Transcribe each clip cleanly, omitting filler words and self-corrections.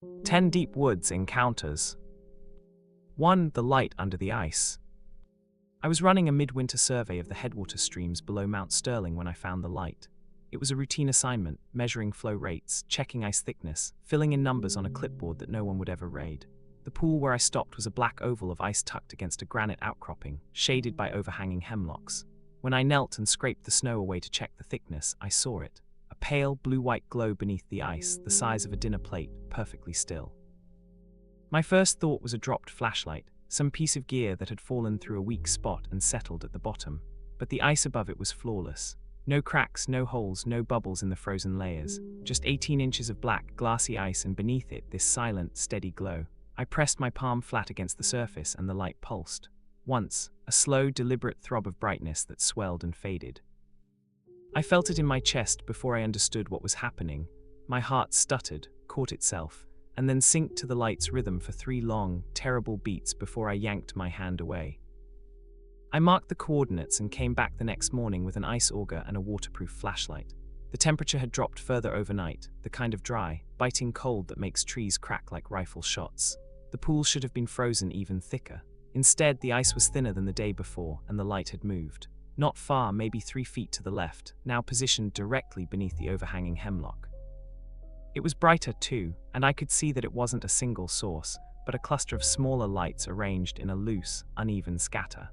10 Deep Woods Encounters. 1. The Light Under the Ice. I was running a midwinter survey of the headwater streams below Mount Sterling when I found the light. It was a routine assignment, measuring flow rates, checking ice thickness, filling in numbers on a clipboard that no one would ever raid. The pool where I stopped was a black oval of ice tucked against a granite outcropping, shaded by overhanging hemlocks. When I knelt and scraped the snow away to check the thickness, I saw it. A pale, blue-white glow beneath the ice, the size of a dinner plate, perfectly still. My first thought was a dropped flashlight, some piece of gear that had fallen through a weak spot and settled at the bottom. But the ice above it was flawless. No cracks, no holes, no bubbles in the frozen layers. Just 18 inches of black, glassy ice, and beneath it, this silent, steady glow. I pressed my palm flat against the surface and the light pulsed. Once, a slow, deliberate throb of brightness that swelled and faded. I felt it in my chest before I understood what was happening. My heart stuttered, caught itself, and then synced to the light's rhythm for 3 long, terrible beats before I yanked my hand away. I marked the coordinates and came back the next morning with an ice auger and a waterproof flashlight. The temperature had dropped further overnight, the kind of dry, biting cold that makes trees crack like rifle shots. The pool should have been frozen even thicker. Instead, the ice was thinner than the day before, and the light had moved. Not far, maybe 3 feet to the left, now positioned directly beneath the overhanging hemlock. It was brighter too, and I could see that it wasn't a single source, but a cluster of smaller lights arranged in a loose, uneven scatter.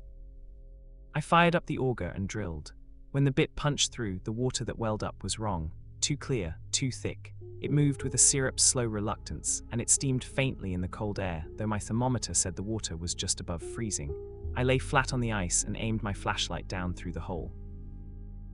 I fired up the auger and drilled. When the bit punched through, the water that welled up was wrong. Too clear, too thick. It moved with a syrup's slow reluctance, and it steamed faintly in the cold air, though my thermometer said the water was just above freezing. I lay flat on the ice and aimed my flashlight down through the hole.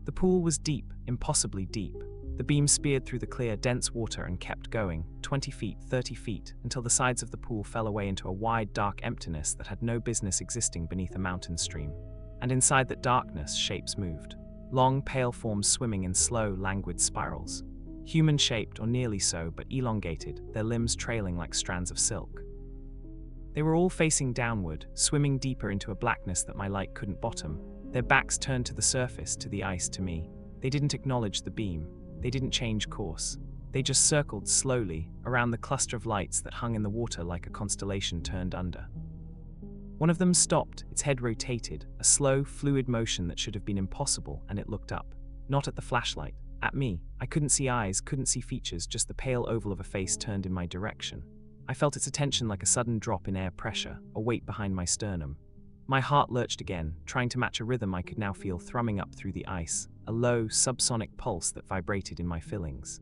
The pool was deep, impossibly deep. The beam speared through the clear, dense water and kept going, 20 feet, 30 feet, until the sides of the pool fell away into a wide, dark emptiness that had no business existing beneath a mountain stream. And inside that darkness, shapes moved. Long, pale forms swimming in slow, languid spirals. Human-shaped, or nearly so, but elongated, their limbs trailing like strands of silk. They were all facing downward, swimming deeper into a blackness that my light couldn't bottom. Their backs turned to the surface, to the ice, to me. They didn't acknowledge the beam. They didn't change course. They just circled slowly around the cluster of lights that hung in the water like a constellation turned under. One of them stopped, its head rotated, a slow, fluid motion that should have been impossible, and it looked up. Not at the flashlight, at me. I couldn't see eyes, couldn't see features, just the pale oval of a face turned in my direction. I felt its attention like a sudden drop in air pressure, a weight behind my sternum. My heart lurched again, trying to match a rhythm I could now feel thrumming up through the ice, a low, subsonic pulse that vibrated in my fillings.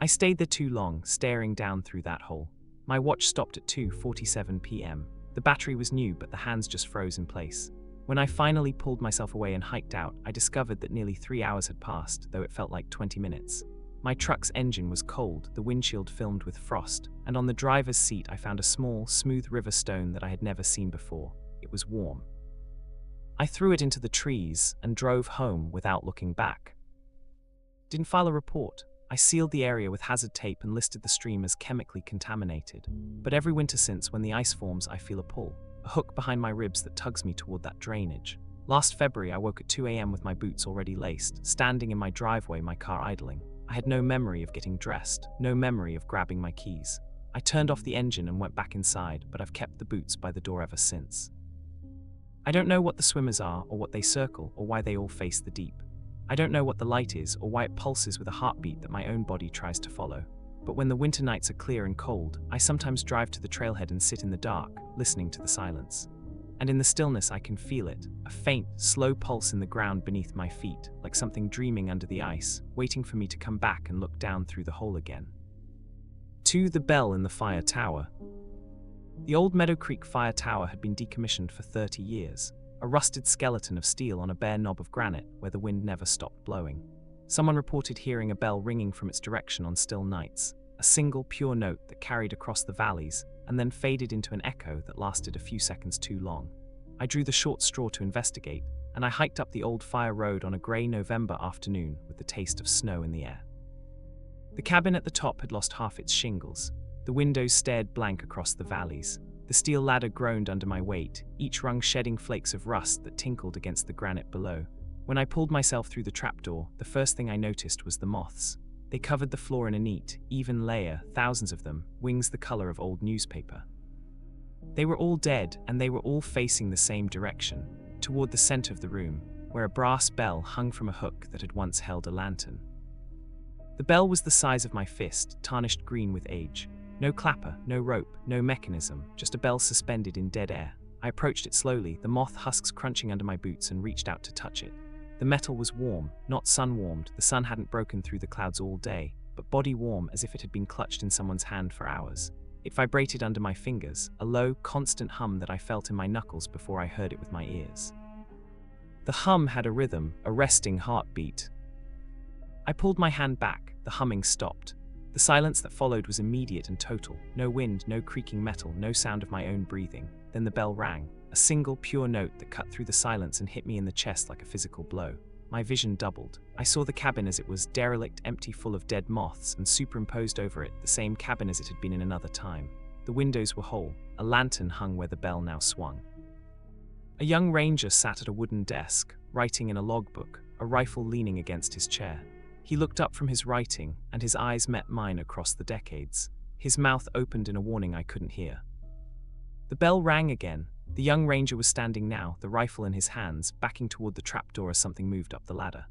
I stayed there too long, staring down through that hole. My watch stopped at 2:47 p.m. The battery was new, but the hands just froze in place. When I finally pulled myself away and hiked out, I discovered that nearly 3 hours had passed, though it felt like 20 minutes. My truck's engine was cold, the windshield filmed with frost, and on the driver's seat I found a small, smooth river stone that I had never seen before. It was warm. I threw it into the trees and drove home without looking back. Didn't file a report. I sealed the area with hazard tape and listed the stream as chemically contaminated. But every winter since, when the ice forms, I feel a pull, a hook behind my ribs that tugs me toward that drainage. Last February, I woke at 2 a.m. with my boots already laced, standing in my driveway, my car idling. I had no memory of getting dressed, no memory of grabbing my keys. I turned off the engine and went back inside, but I've kept the boots by the door ever since. I don't know what the swimmers are, or what they circle, or why they all face the deep. I don't know what the light is, or why it pulses with a heartbeat that my own body tries to follow. But when the winter nights are clear and cold, I sometimes drive to the trailhead and sit in the dark, listening to the silence. And in the stillness I can feel it, a faint, slow pulse in the ground beneath my feet, like something dreaming under the ice, waiting for me to come back and look down through the hole again. 2. The bell in the fire tower. The old Meadow Creek fire tower had been decommissioned for 30 years. A rusted skeleton of steel on a bare knob of granite where the wind never stopped blowing. Someone reported hearing a bell ringing from its direction on still nights, a single pure note that carried across the valleys and then faded into an echo that lasted a few seconds too long. I drew the short straw to investigate, and I hiked up the old fire road on a grey November afternoon with the taste of snow in the air. The cabin at the top had lost half its shingles. The windows stared blank across the valleys. The steel ladder groaned under my weight, each rung shedding flakes of rust that tinkled against the granite below. When I pulled myself through the trapdoor, the first thing I noticed was the moths. They covered the floor in a neat, even layer, thousands of them, wings the color of old newspaper. They were all dead, and they were all facing the same direction, toward the center of the room, where a brass bell hung from a hook that had once held a lantern. The bell was the size of my fist, tarnished green with age. No clapper, no rope, no mechanism, just a bell suspended in dead air. I approached it slowly, the moth husks crunching under my boots, and reached out to touch it. The metal was warm, not sun-warmed. The sun hadn't broken through the clouds all day, but body-warm, as if it had been clutched in someone's hand for hours. It vibrated under my fingers, a low, constant hum that I felt in my knuckles before I heard it with my ears. The hum had a rhythm, a resting heartbeat. I pulled my hand back, the humming stopped. The silence that followed was immediate and total. No wind, no creaking metal, no sound of my own breathing. Then the bell rang, a single, pure note that cut through the silence and hit me in the chest like a physical blow. My vision doubled. I saw the cabin as it was, derelict, empty, full of dead moths, and superimposed over it, the same cabin as it had been in another time. The windows were whole. A lantern hung where the bell now swung. A young ranger sat at a wooden desk, writing in a logbook, a rifle leaning against his chair. He looked up from his writing, and his eyes met mine across the decades. His mouth opened in a warning I couldn't hear. The bell rang again. The young ranger was standing now, the rifle in his hands, backing toward the trapdoor as something moved up the ladder.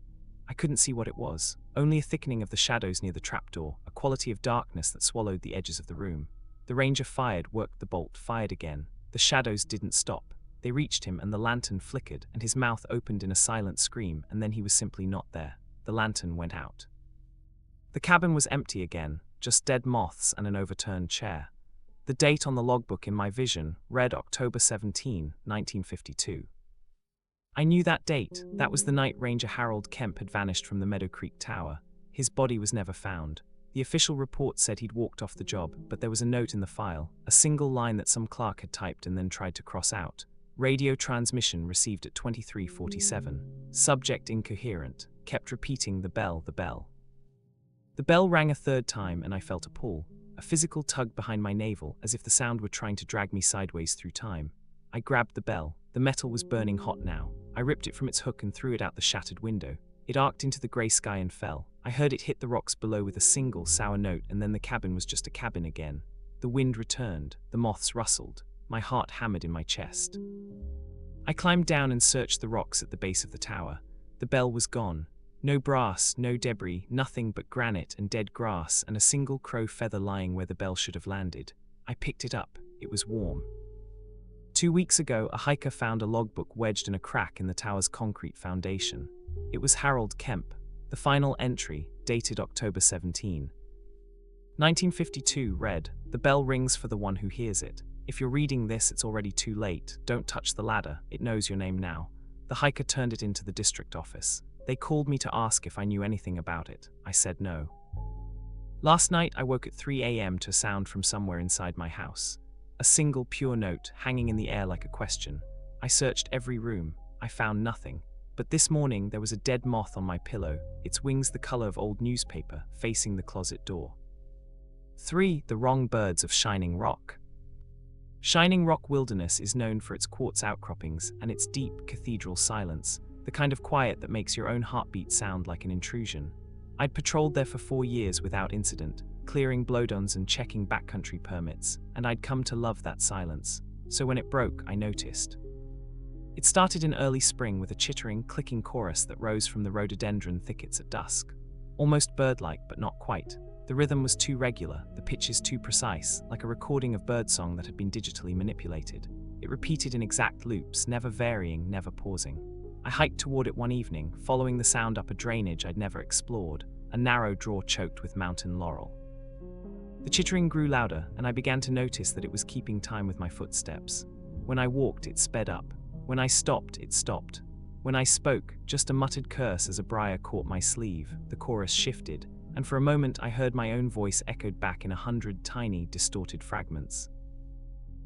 I couldn't see what it was, only a thickening of the shadows near the trapdoor, a quality of darkness that swallowed the edges of the room. The ranger fired, worked the bolt, fired again. The shadows didn't stop. They reached him, and the lantern flickered, and his mouth opened in a silent scream, and then he was simply not there. The lantern went out. The cabin was empty again, just dead moths and an overturned chair. The date on the logbook in my vision read October 17, 1952. I knew that date. That was the night Ranger Harold Kemp had vanished from the Meadow Creek Tower. His body was never found. The official report said he'd walked off the job, but there was a note in the file, a single line that some clerk had typed and then tried to cross out. Radio transmission received at 23:47. Subject incoherent. Kept repeating the bell, the bell. The bell rang a third time, and I felt a pull, a physical tug behind my navel, as if the sound were trying to drag me sideways through time. I grabbed the bell. The metal was burning hot now. I ripped it from its hook and threw it out the shattered window. It arced into the grey sky and fell. I heard it hit the rocks below with a single, sour note, and then the cabin was just a cabin again. The wind returned. The moths rustled. My heart hammered in my chest. I climbed down and searched the rocks at the base of the tower. The bell was gone. No brass, no debris, nothing but granite and dead grass and a single crow feather lying where the bell should have landed. I picked it up. It was warm. 2 weeks ago, a hiker found a logbook wedged in a crack in the tower's concrete foundation. It was Harold Kemp. The final entry, dated October 17. 1952, read, "The bell rings for the one who hears it. If you're reading this, it's already too late. Don't touch the ladder. It knows your name now." The hiker turned it into the district office. They called me to ask if I knew anything about it. I said no. Last night, I woke at 3 a.m. to a sound from somewhere inside my house. A single pure note hanging in the air like a question. I searched every room. I found nothing. But this morning, there was a dead moth on my pillow, its wings the color of old newspaper, facing the closet door. 3. The wrong birds of Shining Rock. Shining Rock Wilderness is known for its quartz outcroppings and its deep, cathedral silence, the kind of quiet that makes your own heartbeat sound like an intrusion. I'd patrolled there for 4 years without incident, clearing blowdowns and checking backcountry permits, and I'd come to love that silence. So when it broke, I noticed. It started in early spring with a chittering, clicking chorus that rose from the rhododendron thickets at dusk. Almost bird-like, but not quite. The rhythm was too regular, the pitches too precise, like a recording of birdsong that had been digitally manipulated. It repeated in exact loops, never varying, never pausing. I hiked toward it one evening, following the sound up a drainage I'd never explored, a narrow draw choked with mountain laurel. The chittering grew louder, and I began to notice that it was keeping time with my footsteps. When I walked, it sped up. When I stopped, it stopped. When I spoke, just a muttered curse as a briar caught my sleeve, the chorus shifted, and for a moment I heard my own voice echoed back in 100 tiny, distorted fragments.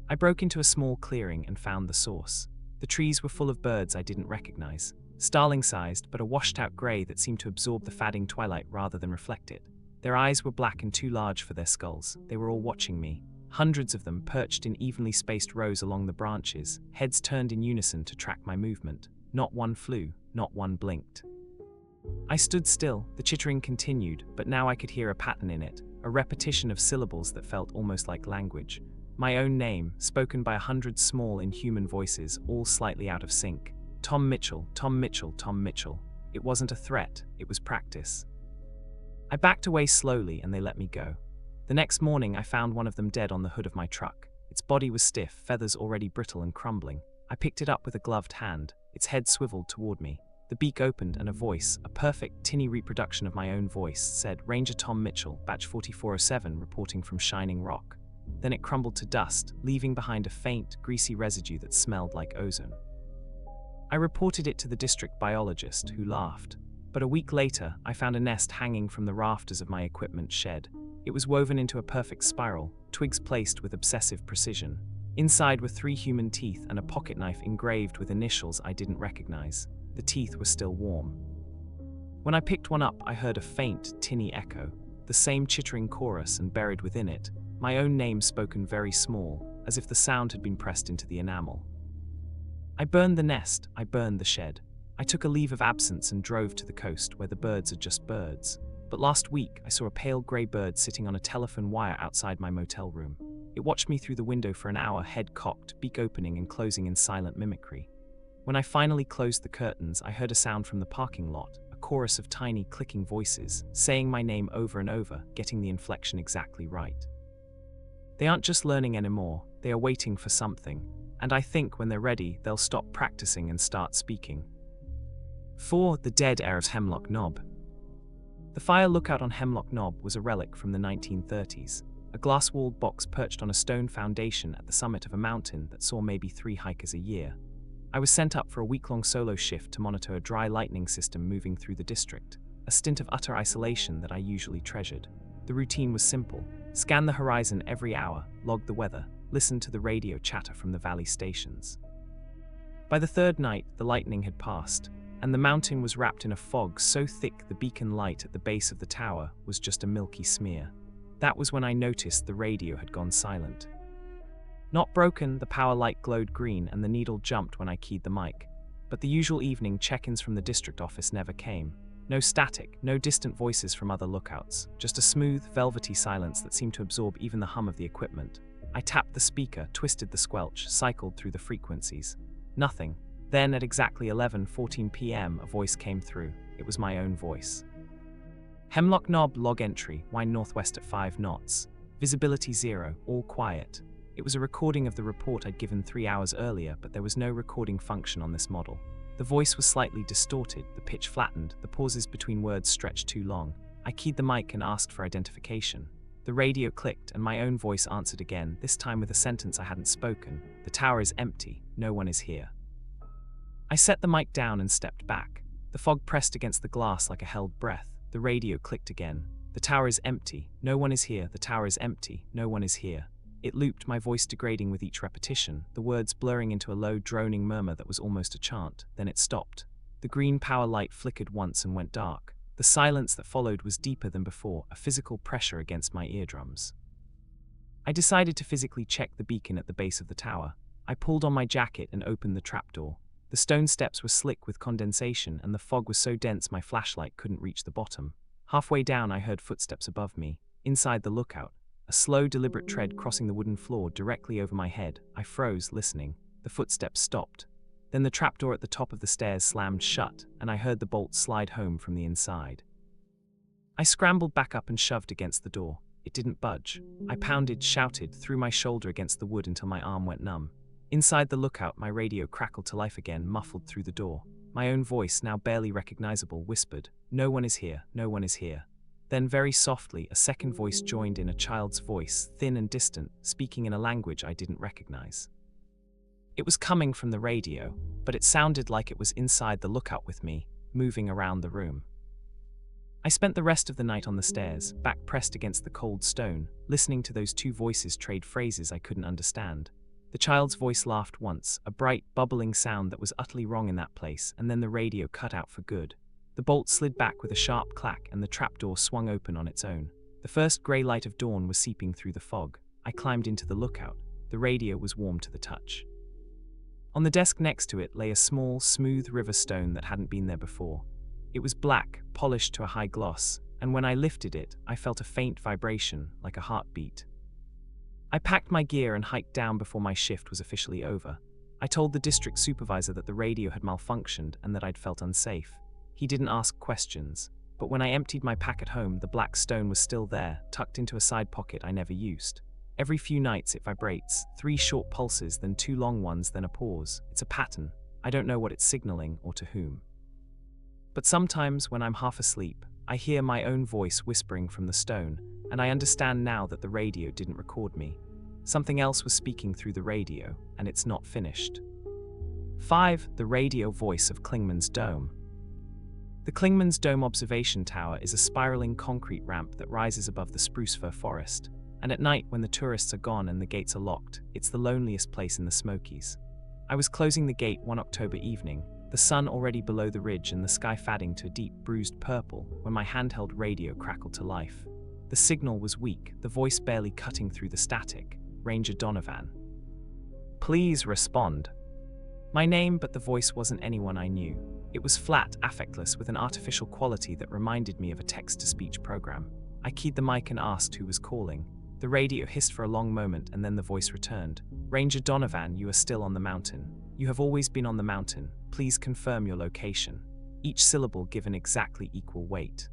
I broke into a small clearing and found the source. The trees were full of birds I didn't recognize, starling-sized, but a washed-out gray that seemed to absorb the fading twilight rather than reflect it. Their eyes were black and too large for their skulls. They were all watching me. Hundreds of them perched in evenly spaced rows along the branches, heads turned in unison to track my movement. Not one flew, not one blinked. I stood still, the chittering continued, but now I could hear a pattern in it, a repetition of syllables that felt almost like language. My own name, spoken by 100 small, inhuman voices, all slightly out of sync. Tom Mitchell, Tom Mitchell, Tom Mitchell. It wasn't a threat, it was practice. I backed away slowly and they let me go. The next morning I found one of them dead on the hood of my truck. Its body was stiff, feathers already brittle and crumbling. I picked it up with a gloved hand, its head swiveled toward me. The beak opened and a voice, a perfect, tinny reproduction of my own voice, said, "Ranger Tom Mitchell, batch 4407, reporting from Shining Rock." Then it crumbled to dust, leaving behind a faint, greasy residue that smelled like ozone. I reported it to the district biologist, who laughed. But a week later, I found a nest hanging from the rafters of my equipment shed. It was woven into a perfect spiral, twigs placed with obsessive precision. Inside were 3 human teeth and a pocket knife engraved with initials I didn't recognize. The teeth were still warm. When I picked one up, I heard a faint, tinny echo, the same chittering chorus, and buried within it, my own name spoken very small, as if the sound had been pressed into the enamel. I burned the nest, I burned the shed. I took a leave of absence and drove to the coast where the birds are just birds. But last week, I saw a pale grey bird sitting on a telephone wire outside my motel room. It watched me through the window for an hour, head cocked, beak opening and closing in silent mimicry. When I finally closed the curtains, I heard a sound from the parking lot, a chorus of tiny clicking voices, saying my name over and over, getting the inflection exactly right. They aren't just learning anymore, they are waiting for something, and I think when they're ready, they'll stop practicing and start speaking. 4. The dead air of Hemlock Knob. The fire lookout on Hemlock Knob was a relic from the 1930s, a glass-walled box perched on a stone foundation at the summit of a mountain that saw maybe 3 hikers a year. I was sent up for a week-long solo shift to monitor a dry lightning system moving through the district, a stint of utter isolation that I usually treasured. The routine was simple: scan the horizon every hour, log the weather, listen to the radio chatter from the valley stations. By the 3rd night, the lightning had passed, and the mountain was wrapped in a fog so thick the beacon light at the base of the tower was just a milky smear. That was when I noticed the radio had gone silent. Not broken, the power light glowed green and the needle jumped when I keyed the mic. But the usual evening check-ins from the district office never came. No static, no distant voices from other lookouts, just a smooth, velvety silence that seemed to absorb even the hum of the equipment. I tapped the speaker, twisted the squelch, cycled through the frequencies. Nothing. Then at exactly 11:14 p.m. a voice came through. It was my own voice. Hemlock Knob log entry, wind northwest at 5 knots. Visibility 0, all quiet. It was a recording of the report I'd given 3 hours earlier, but there was no recording function on this model. The voice was slightly distorted, the pitch flattened, the pauses between words stretched too long. I keyed the mic and asked for identification. The radio clicked and my own voice answered again, this time with a sentence I hadn't spoken. "The tower is empty, no one is here." I set the mic down and stepped back. The fog pressed against the glass like a held breath. The radio clicked again. "The tower is empty, no one is here, the tower is empty, no one is here." It looped, my voice degrading with each repetition, the words blurring into a low, droning murmur that was almost a chant. Then it stopped. The green power light flickered once and went dark. The silence that followed was deeper than before, a physical pressure against my eardrums. I decided to physically check the beacon at the base of the tower. I pulled on my jacket and opened the trapdoor. The stone steps were slick with condensation, and the fog was so dense my flashlight couldn't reach the bottom. Halfway down, I heard footsteps above me. Inside the lookout, a slow, deliberate tread crossing the wooden floor directly over my head. I froze, listening. The footsteps stopped. Then the trapdoor at the top of the stairs slammed shut, and I heard the bolt slide home from the inside. I scrambled back up and shoved against the door. It didn't budge. I pounded, shouted, threw my shoulder against the wood until my arm went numb. Inside the lookout, my radio crackled to life again, muffled through the door. My own voice, now barely recognizable, whispered, "No one is here, no one is here." Then very softly, a second voice joined in, a child's voice, thin and distant, speaking in a language I didn't recognize. It was coming from the radio, but it sounded like it was inside the lookout with me, moving around the room. I spent the rest of the night on the stairs, back pressed against the cold stone, listening to those 2 voices trade phrases I couldn't understand. The child's voice laughed once, a bright, bubbling sound that was utterly wrong in that place, and then the radio cut out for good. The bolt slid back with a sharp clack and the trapdoor swung open on its own. The first grey light of dawn was seeping through the fog. I climbed into the lookout. The radio was warm to the touch. On the desk next to it lay a small, smooth river stone that hadn't been there before. It was black, polished to a high gloss, and when I lifted it, I felt a faint vibration, like a heartbeat. I packed my gear and hiked down before my shift was officially over. I told the district supervisor that the radio had malfunctioned and that I'd felt unsafe. He didn't ask questions, but when I emptied my pack at home, the black stone was still there, tucked into a side pocket I never used. Every few nights it vibrates, 3 short pulses, then 2 long ones, then a pause. It's a pattern. I don't know what it's signaling or to whom. But sometimes, when I'm half asleep, I hear my own voice whispering from the stone, and I understand now that the radio didn't record me. Something else was speaking through the radio, and it's not finished. 5. The radio voice of Clingman's Dome. The Clingman's Dome observation tower is a spiraling concrete ramp that rises above the spruce fir forest, and at night when the tourists are gone and the gates are locked, it's the loneliest place in the Smokies. I was closing the gate one October evening, the sun already below the ridge and the sky fading to a deep bruised purple, when my handheld radio crackled to life. The signal was weak, the voice barely cutting through the static. Ranger Donovan. Please respond. My name, but the voice wasn't anyone I knew. It was flat, affectless, with an artificial quality that reminded me of a text-to-speech program. I keyed the mic and asked who was calling. The radio hissed for a long moment and then the voice returned. Ranger Donovan, you are still on the mountain. You have always been on the mountain. Please confirm your location. Each syllable given exactly equal weight.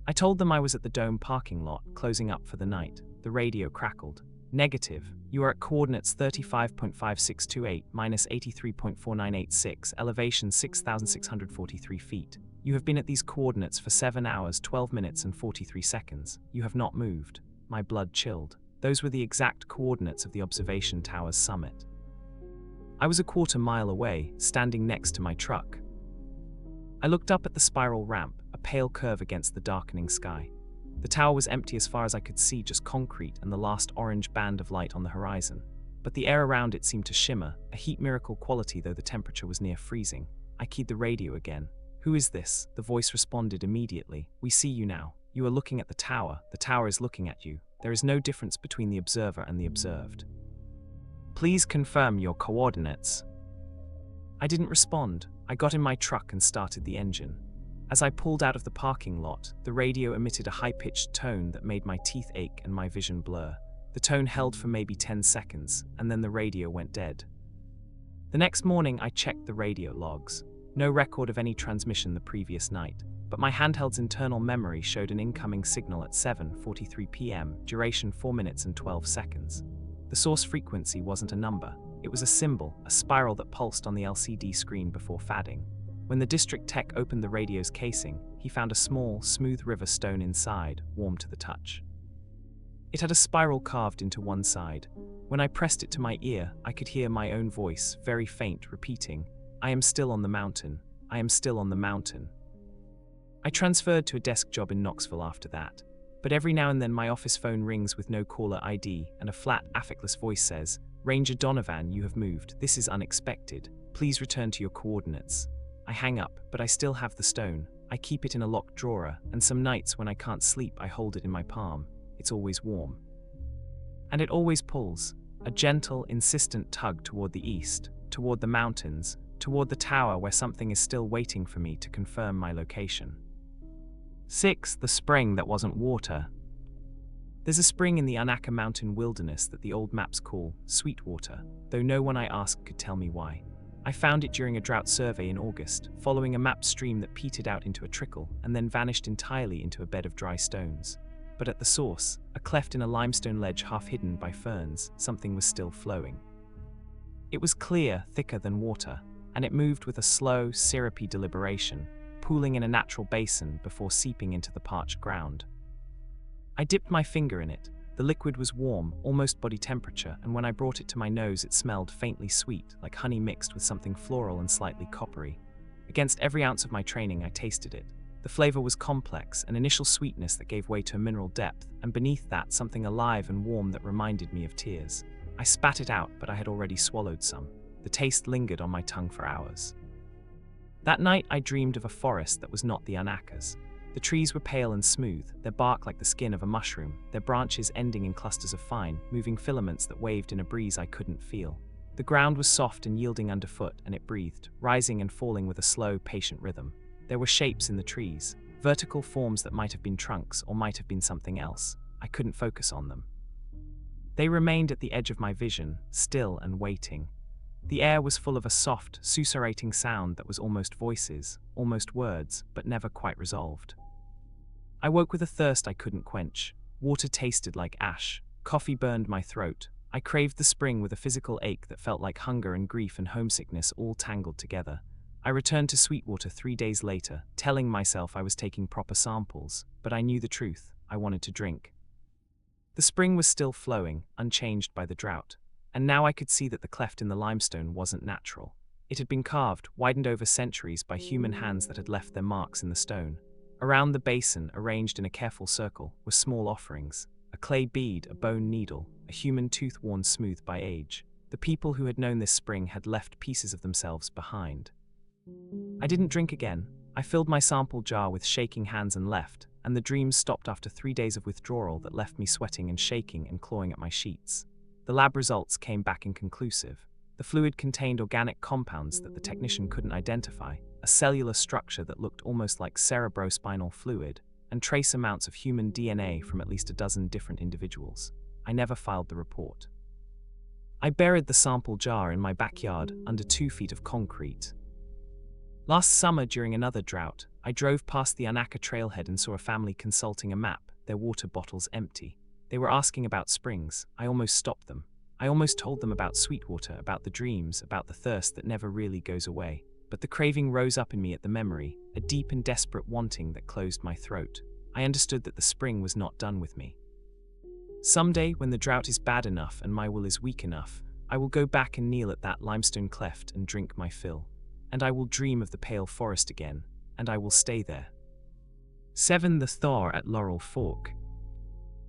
I told them I was at the dome parking lot, closing up for the night. The radio crackled. Negative. You are at coordinates 35.5628 minus 83.4986, elevation 6,643 feet. You have been at these coordinates for 7 hours, 12 minutes and 43 seconds. You have not moved. My blood chilled. Those were the exact coordinates of the observation tower's summit. I was a quarter mile away, standing next to my truck. I looked up at the spiral ramp, a pale curve against the darkening sky. The tower was empty as far as I could see, just concrete and the last orange band of light on the horizon. But the air around it seemed to shimmer, a heat miracle quality though the temperature was near freezing. I keyed the radio again. Who is this? The voice responded immediately. We see you now. You are looking at the tower is looking at you. There is no difference between the observer and the observed. Please confirm your coordinates. I didn't respond. I got in my truck and started the engine. As I pulled out of the parking lot, the radio emitted a high-pitched tone that made my teeth ache and my vision blur. The tone held for maybe 10 seconds, and then the radio went dead. The next morning, I checked the radio logs. No record of any transmission the previous night, but my handheld's internal memory showed an incoming signal at 7:43 p.m., duration 4 minutes and 12 seconds. The source frequency wasn't a number. It was a symbol, a spiral that pulsed on the LCD screen before fading. When the district tech opened the radio's casing, he found a small, smooth river stone inside, warm to the touch. It had a spiral carved into one side. When I pressed it to my ear, I could hear my own voice, very faint, repeating, I am still on the mountain. I am still on the mountain. I transferred to a desk job in Knoxville after that, but every now and then my office phone rings with no caller ID and a flat, affectless voice says, Ranger Donovan, you have moved. This is unexpected. Please return to your coordinates. I hang up, but I still have the stone. I keep it in a locked drawer, and some nights when I can't sleep, I hold it in my palm. It's always warm. And it always pulls, a gentle, insistent tug toward the east, toward the mountains, toward the tower where something is still waiting for me to confirm my location. 6. The spring that wasn't water. There's a spring in the Unaka Mountain wilderness that the old maps call Sweetwater, though no one I asked could tell me why. I found it during a drought survey in August, following a mapped stream that petered out into a trickle and then vanished entirely into a bed of dry stones. But at the source, a cleft in a limestone ledge half hidden by ferns, something was still flowing. It was clear, thicker than water, and it moved with a slow, syrupy deliberation, pooling in a natural basin before seeping into the parched ground. I dipped my finger in it. The liquid was warm, almost body temperature, and when I brought it to my nose it smelled faintly sweet, like honey mixed with something floral and slightly coppery. Against every ounce of my training I tasted it. The flavor was complex, an initial sweetness that gave way to a mineral depth, and beneath that something alive and warm that reminded me of tears. I spat it out, but I had already swallowed some. The taste lingered on my tongue for hours. That night I dreamed of a forest that was not the Unakas. The trees were pale and smooth, their bark like the skin of a mushroom, their branches ending in clusters of fine, moving filaments that waved in a breeze I couldn't feel. The ground was soft and yielding underfoot, and it breathed, rising and falling with a slow, patient rhythm. There were shapes in the trees, vertical forms that might have been trunks or might have been something else. I couldn't focus on them. They remained at the edge of my vision, still and waiting. The air was full of a soft, susurrating sound that was almost voices, almost words, but never quite resolved. I woke with a thirst I couldn't quench. Water tasted like ash. Coffee burned my throat. I craved the spring with a physical ache that felt like hunger and grief and homesickness all tangled together. I returned to Sweetwater 3 days later, telling myself I was taking proper samples, but I knew the truth. I wanted to drink. The spring was still flowing, unchanged by the drought, and now I could see that the cleft in the limestone wasn't natural. It had been carved, widened over centuries by human hands that had left their marks in the stone. Around the basin, arranged in a careful circle, were small offerings: a clay bead, a bone needle, a human tooth worn smooth by age. The people who had known this spring had left pieces of themselves behind. I didn't drink again. I filled my sample jar with shaking hands and left, and the dreams stopped after 3 days of withdrawal that left me sweating and shaking and clawing at my sheets. The lab results came back inconclusive. The fluid contained organic compounds that the technician couldn't identify, a cellular structure that looked almost like cerebrospinal fluid, and trace amounts of human DNA from at least a dozen different individuals. I never filed the report. I buried the sample jar in my backyard under 2 feet of concrete. Last summer, during another drought, I drove past the Anaka trailhead and saw a family consulting a map, their water bottles empty. They were asking about springs. I almost stopped them. I almost told them about Sweetwater, about the dreams, about the thirst that never really goes away. But the craving rose up in me at the memory, a deep and desperate wanting that closed my throat. I understood that the spring was not done with me. Someday, when the drought is bad enough and my will is weak enough, I will go back and kneel at that limestone cleft and drink my fill. And I will dream of the pale forest again, and I will stay there. 7. The thaw at Laurel Fork.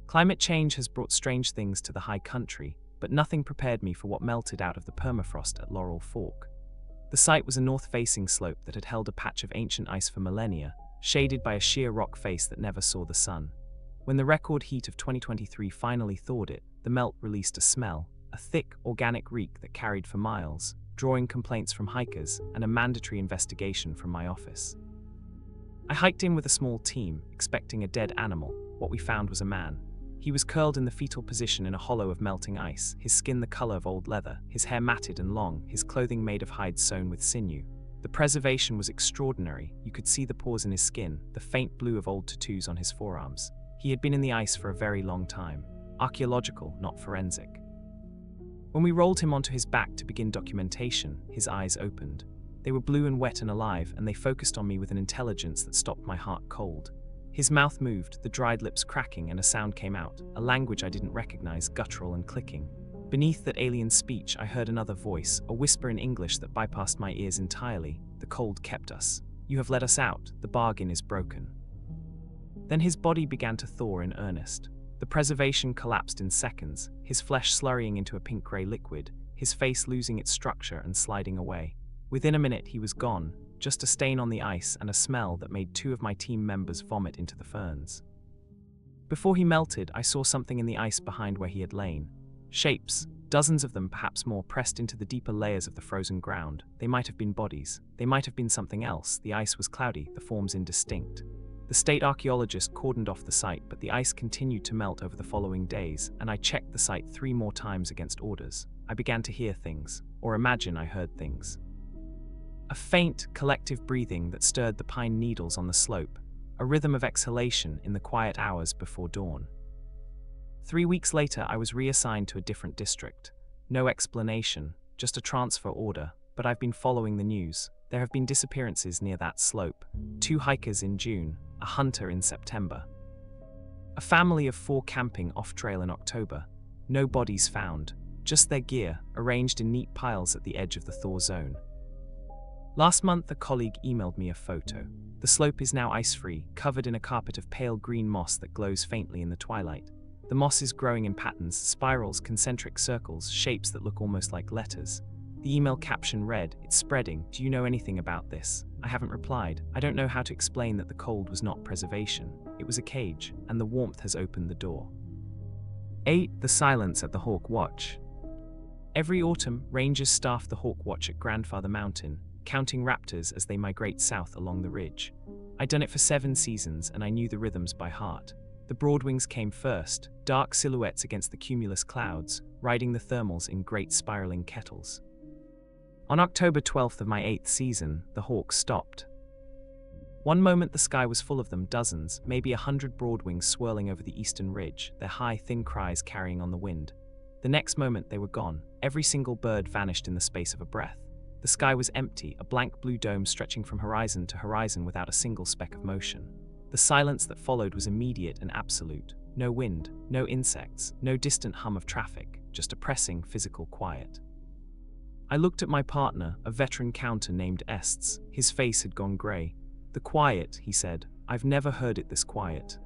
Climate change has brought strange things to the high country, but nothing prepared me for what melted out of the permafrost at Laurel Fork. The site was a north-facing slope that had held a patch of ancient ice for millennia, shaded by a sheer rock face that never saw the sun. When the record heat of 2023 finally thawed it, the melt released a smell, a thick, organic reek that carried for miles, drawing complaints from hikers and a mandatory investigation from my office. I hiked in with a small team, expecting a dead animal. What we found was a man. He was curled in the fetal position in a hollow of melting ice, his skin the color of old leather, his hair matted and long, his clothing made of hide sewn with sinew. The preservation was extraordinary. You could see the pores in his skin, the faint blue of old tattoos on his forearms. He had been in the ice for a very long time. Archaeological, not forensic. When we rolled him onto his back to begin documentation, his eyes opened. They were blue and wet and alive, and they focused on me with an intelligence that stopped my heart cold. His mouth moved, the dried lips cracking, and a sound came out, a language I didn't recognize, guttural and clicking. Beneath that alien speech, I heard another voice, a whisper in English that bypassed my ears entirely. The cold kept us. You have let us out. The bargain is broken. Then his body began to thaw in earnest. The preservation collapsed in seconds, his flesh slurrying into a pink-gray liquid, his face losing its structure and sliding away. Within a minute, he was gone, just a stain on the ice and a smell that made 2 of my team members vomit into the ferns. Before he melted, I saw something in the ice behind where he had lain. Shapes, dozens of them, perhaps more, pressed into the deeper layers of the frozen ground. They might have been bodies. They might have been something else. The ice was cloudy, the forms indistinct. The state archaeologist cordoned off the site, but the ice continued to melt over the following days, and I checked the site 3 more times against orders. I began to hear things, or imagine I heard things. A faint, collective breathing that stirred the pine needles on the slope, a rhythm of exhalation in the quiet hours before dawn. 3 weeks later, I was reassigned to a different district. No explanation, just a transfer order, but I've been following the news. There have been disappearances near that slope. 2 hikers in June, a hunter in September. A family of 4 camping off-trail in October. No bodies found, just their gear, arranged in neat piles at the edge of the thaw zone. Last month, a colleague emailed me a photo. The slope is now ice-free, covered in a carpet of pale green moss that glows faintly in the twilight. The moss is growing in patterns, spirals, concentric circles, shapes that look almost like letters. The email caption read, "It's spreading. Do you know anything about this?" I haven't replied. I don't know how to explain that the cold was not preservation. It was a cage, and the warmth has opened the door. 8. The silence at the Hawk Watch. Every autumn, rangers staff the Hawk Watch at Grandfather Mountain, counting raptors as they migrate south along the ridge. I'd done it for 7 seasons and I knew the rhythms by heart. The broadwings came first, dark silhouettes against the cumulus clouds, riding the thermals in great spiraling kettles. On October 12th of my 8th season, the hawks stopped. One moment the sky was full of them, dozens, maybe 100 broadwings swirling over the eastern ridge, their high, thin cries carrying on the wind. The next moment they were gone. Every single bird vanished in the space of a breath. The sky was empty, a blank blue dome stretching from horizon to horizon without a single speck of motion. The silence that followed was immediate and absolute. No wind, no insects, no distant hum of traffic, just a pressing, physical quiet. I looked at my partner, a veteran counter named Estes. His face had gone grey. "The quiet," he said. "I've never heard it this quiet."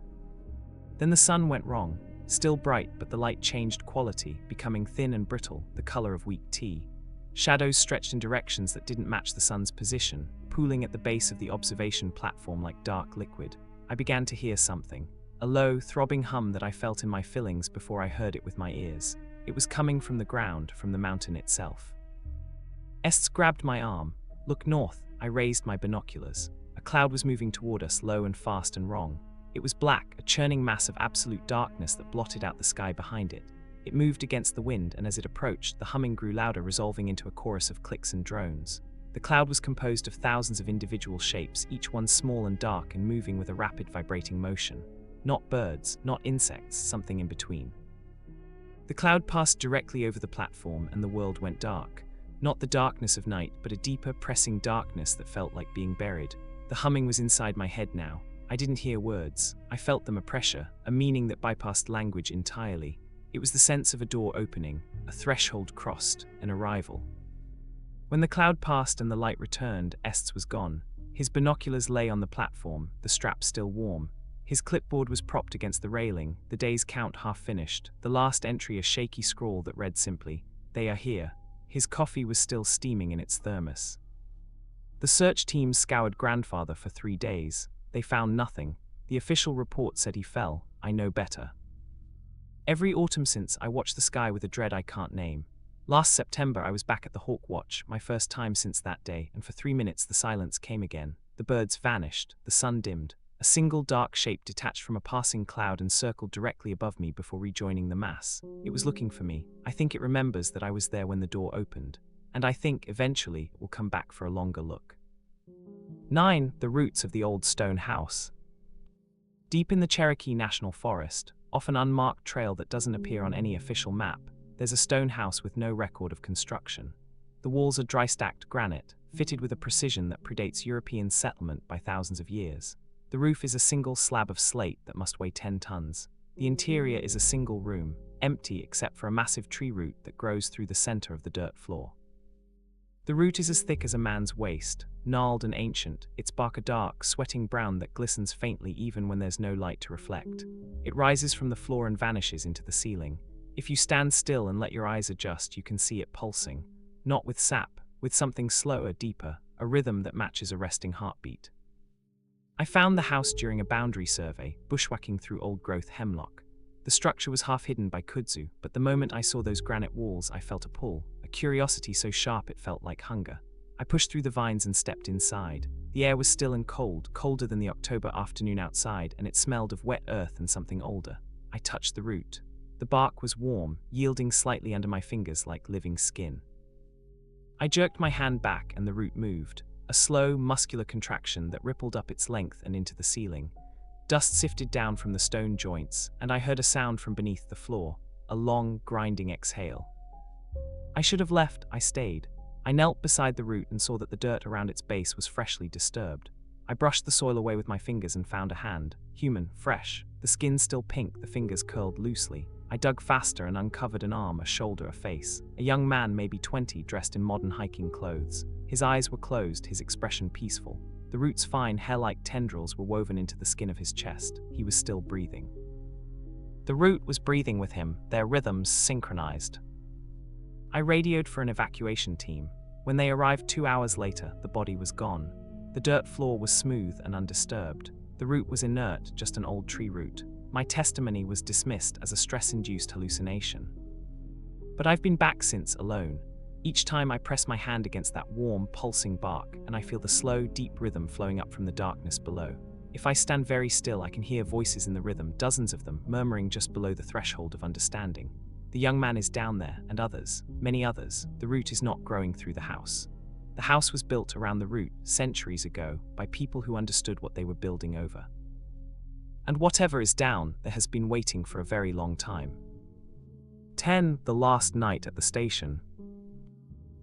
Then the sun went wrong. Still bright, but the light changed quality, becoming thin and brittle, the color of weak tea. Shadows stretched in directions that didn't match the sun's position, pooling at the base of the observation platform like dark liquid. I began to hear something, a low, throbbing hum that I felt in my fillings before I heard it with my ears. It was coming from the ground, from the mountain itself. Estes grabbed my arm. "Look north." I raised my binoculars. A cloud was moving toward us, low and fast and wrong. It was black, a churning mass of absolute darkness that blotted out the sky behind it. It moved against the wind, and as it approached, the humming grew louder, resolving into a chorus of clicks and drones. The cloud was composed of thousands of individual shapes, each one small and dark and moving with a rapid vibrating motion. Not birds, not insects, something in between. The cloud passed directly over the platform and the world went dark. Not the darkness of night, but a deeper, pressing darkness that felt like being buried. The humming was inside my head now. I didn't hear words. I felt them, a pressure, a meaning that bypassed language entirely. It was the sense of a door opening, a threshold crossed, an arrival. When the cloud passed and the light returned, Estes was gone. His binoculars lay on the platform, the strap still warm. His clipboard was propped against the railing, the day's count half finished, the last entry a shaky scrawl that read simply, "They are here." His coffee was still steaming in its thermos. The search team scoured grandfather for 3 days. They found nothing. The official report said he fell. I know better. Every autumn since, I watched the sky with a dread I can't name. Last September I was back at the Hawk Watch, my first time since that day, and for 3 minutes the silence came again. The birds vanished, the sun dimmed. A single dark shape detached from a passing cloud and circled directly above me before rejoining the mass. It was looking for me. I think it remembers that I was there when the door opened. And I think, eventually, it will come back for a longer look. 9. The roots of the old stone house. Deep in the Cherokee National Forest, off an unmarked trail that doesn't appear on any official map, there's a stone house with no record of construction. The walls are dry-stacked granite, fitted with a precision that predates European settlement by thousands of years. The roof is a single slab of slate that must weigh 10 tons. The interior is a single room, empty except for a massive tree root that grows through the center of the dirt floor. The root is as thick as a man's waist, gnarled and ancient, its bark a dark, sweating brown that glistens faintly even when there's no light to reflect. It rises from the floor and vanishes into the ceiling. If you stand still and let your eyes adjust, you can see it pulsing. Not with sap, with something slower, deeper, a rhythm that matches a resting heartbeat. I found the house during a boundary survey, bushwhacking through old-growth hemlock. The structure was half hidden by kudzu, but the moment I saw those granite walls, I felt a pull, a curiosity so sharp it felt like hunger. I pushed through the vines and stepped inside. The air was still and cold, colder than the October afternoon outside, and it smelled of wet earth and something older. I touched the root. The bark was warm, yielding slightly under my fingers like living skin. I jerked my hand back and the root moved, a slow, muscular contraction that rippled up its length and into the ceiling. Dust sifted down from the stone joints, and I heard a sound from beneath the floor, a long, grinding exhale. I should have left. I stayed. I knelt beside the root and saw that the dirt around its base was freshly disturbed. I brushed the soil away with my fingers and found a hand, human, fresh, the skin still pink, the fingers curled loosely. I dug faster and uncovered an arm, a shoulder, a face. A young man, maybe 20, dressed in modern hiking clothes. His eyes were closed, his expression peaceful. The root's fine, hair-like tendrils were woven into the skin of his chest. He was still breathing. The root was breathing with him, their rhythms synchronized. I radioed for an evacuation team. When they arrived 2 hours later, the body was gone. The dirt floor was smooth and undisturbed. The root was inert, just an old tree root. My testimony was dismissed as a stress-induced hallucination. But I've been back since, alone. Each time I press my hand against that warm, pulsing bark, and I feel the slow, deep rhythm flowing up from the darkness below. If I stand very still, I can hear voices in the rhythm, dozens of them, murmuring just below the threshold of understanding. The young man is down there, and others, many others. The root is not growing through the house. The house was built around the root, centuries ago, by people who understood what they were building over. And whatever is down, there has been waiting for a very long time. 10. The last night at the station.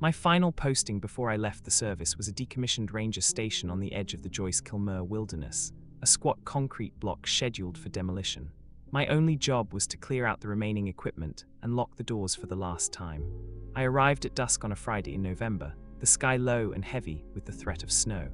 My final posting before I left the service was a decommissioned ranger station on the edge of the Joyce-Kilmer wilderness, a squat concrete block scheduled for demolition. My only job was to clear out the remaining equipment and lock the doors for the last time. I arrived at dusk on a Friday in November, the sky low and heavy with the threat of snow.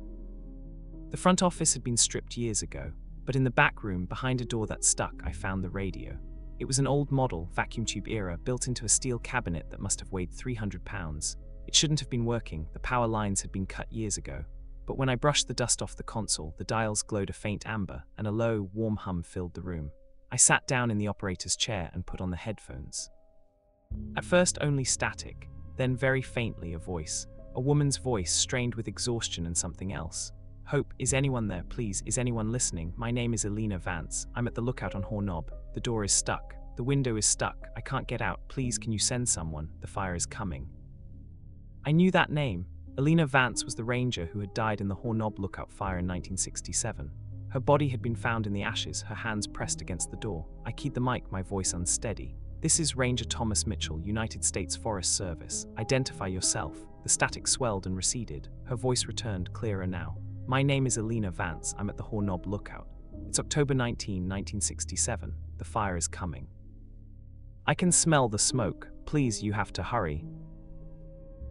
The front office had been stripped years ago, but in the back room, behind a door that stuck, I found the radio. It was an old model, vacuum tube era, built into a steel cabinet that must have weighed 300 pounds. It shouldn't have been working, the power lines had been cut years ago. But when I brushed the dust off the console, the dials glowed a faint amber, and a low, warm hum filled the room. I sat down in the operator's chair and put on the headphones. At first only static, then very faintly a voice. A woman's voice, strained with exhaustion and something else. Hope, is anyone there, please? Is anyone listening? My name is Elena Vance. I'm at the lookout on Hornob. The door is stuck. The window is stuck. I can't get out. Please, can you send someone? The fire is coming. I knew that name. Elena Vance was the ranger who had died in the Hornob lookout fire in 1967. Her body had been found in the ashes, her hands pressed against the door. I keyed the mic, my voice unsteady. This is Ranger Thomas Mitchell, United States Forest Service. Identify yourself. The static swelled and receded. Her voice returned, clearer now. My name is Elena Vance. I'm at the Hornob lookout. It's October 19, 1967. The fire is coming. I can smell the smoke. Please, you have to hurry.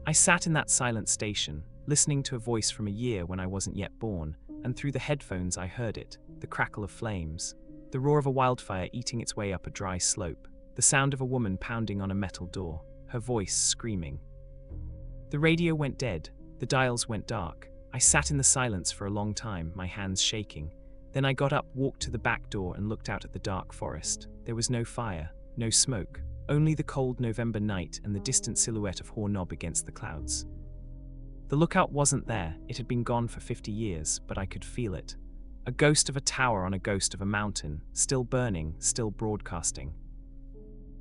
I sat in that silent station, listening to a voice from a year when I wasn't yet born, and through the headphones I heard it, the crackle of flames, the roar of a wildfire eating its way up a dry slope, the sound of a woman pounding on a metal door, her voice screaming. The radio went dead, the dials went dark. I sat in the silence for a long time, my hands shaking. Then I got up, walked to the back door and looked out at the dark forest. There was no fire, no smoke, only the cold November night and the distant silhouette of Hornob against the clouds. The lookout wasn't there, it had been gone for 50 years, but I could feel it. A ghost of a tower on a ghost of a mountain, still burning, still broadcasting.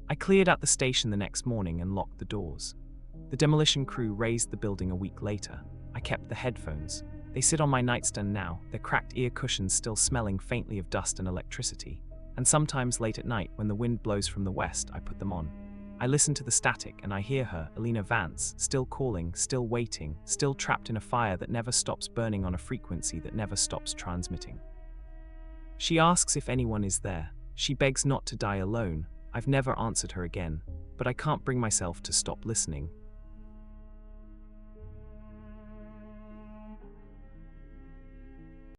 I cleared out the station the next morning and locked the doors. The demolition crew raised the building a week later. I kept the headphones. They sit on my nightstand now, their cracked ear cushions still smelling faintly of dust and electricity. And sometimes late at night, when the wind blows from the west, I put them on. I listen to the static and I hear her, Elena Vance, still calling, still waiting, still trapped in a fire that never stops burning on a frequency that never stops transmitting. She asks if anyone is there. She begs not to die alone. I've never answered her again, but I can't bring myself to stop listening.